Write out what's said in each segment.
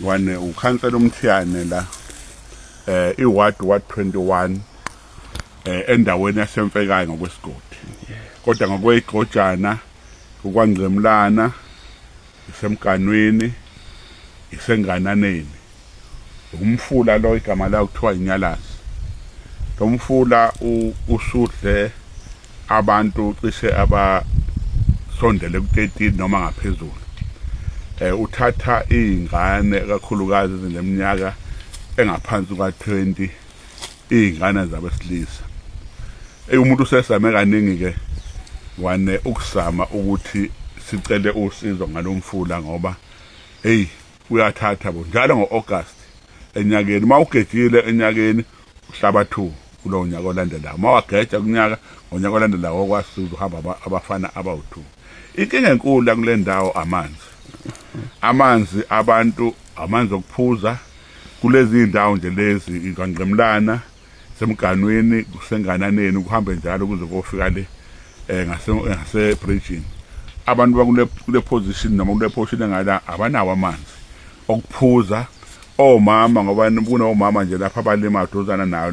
wane ukhansela uMthiyane la iward 21 endaweni yasemfekayo ngokwesigodi kodwa ngokweyigojana ukwangcemlana isemganweni isengananeni umfula lo igama la kuthiwa iNyalazi lo mfula usudle abantu cishe abasondele ku13 noma ngaphezulu uthatha izingane kakhulukazi ezineminyaka engaphansi kwa20 izingane zabesilisa umuntu usesame kaningi ke wane ukusama ukuthi sicele usizo ngalomfula ngoba hey uyathatha bo njalo ngoAugust enyakeni mawugejile enyakeni uhlaba 2 kulo nyaka olandelayo mawageja kunyaka ngonyaka olandelayo okwasiza uhamba abafana abawu2 inkinga enkulu la kule ndawo amanzi abantu amanzi okuphuza kulezi indawo nje lezi ingangqemlana semganweni kusengananeni ukuhambe njalo kuze kofika le ngase bridging abantu bakule position noma kule portion engala abanawo amanzi okuphuza omama ngoba kunomama nje lapha abalima dozana nayo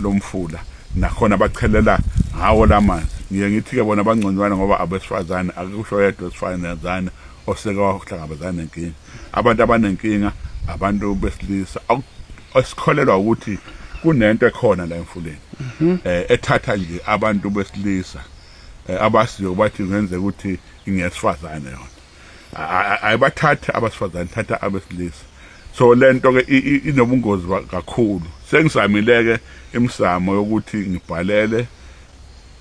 lomfula nakhona bachelela ngawo lamanzi ngiye ngithi ke bona bangconywana ngoba abesifazane akusho yedwa esifazane oseka wahlangabezana nenkinga abantu abanenkinga abantu besilisa esikholelwa ukuthi kunento ekhona la emfuleni ethatha nje abantu besilisa abasiyo bathi ngenzeka ukuthi ingesifazane yona ayibathatha abasifazane thatha abesilisa so lento ke inobungozi kakhulu sengisamileke imsamo yokuthi ngibhalele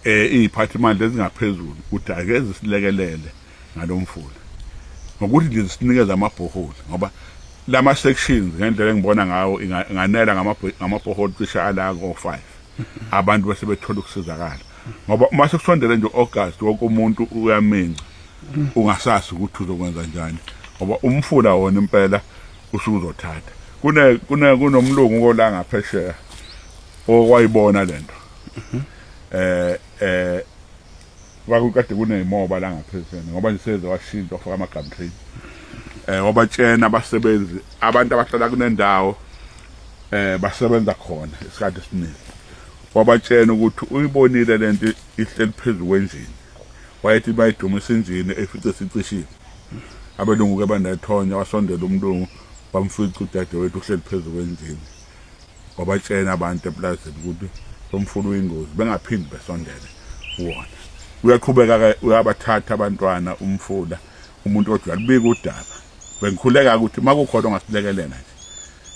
iziphathimandla ezingaphezulu ukuthi ake zisilekelele ngalomfula ngokuthi nje sinikeza amabhoholi ngoba lama sections ngendlela engibona ngawo inganela ngamabhoholi cishe ala ngo5 abantu bese bethola ukusizakala ngoba uma sekusondele nje August wonke umuntu uyaminca ungasazi ukuthi uzokwenza njani ngoba umfula wona impela usuzothatha kunomlungu ola ngaphesheya okwayibona lento wakukade kunezimoba la ngaphezulu ngoba nje seze washintshwa ufaka amagam train wabatshena abasebenzi abantu abahlala kunendawo basebenza khona isikhathi esiningi wabatshena ukuthi uyibonile lento ihleli phezulu kwenjini wayethi bayidumisa injini efice sicishile abelungu ke banethonya wasondela umlungu bamfica udadewethu uhleli phezulu kwenjini wabatshena abantu eplazini ukuthi umfula uyingozi bengaphindi besondele wona uyaqhubeka ke uyabathatha abantwana umfula umuntu odwa libika udaba bengikhuleka ukuthi makukhona ongasilekelela nje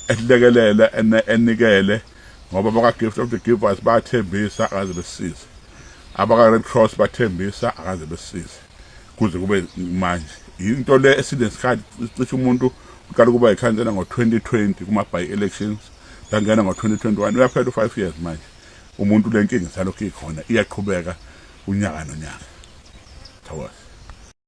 esilekelela enikele ngoba baka Gift of the Givers bathembisa akaze besisize abaka Red Cross bathembisa akaze besisize kuze kube manje into le esinesikhathi cishe umuntu uqala kuba ikhansela ngo2020 kuma by elections dangena ngo2021 uyaphela 5 years manje umuntu lenkingi salokho ikhona iyaqhubeka unyaka nonyaka. Thawa.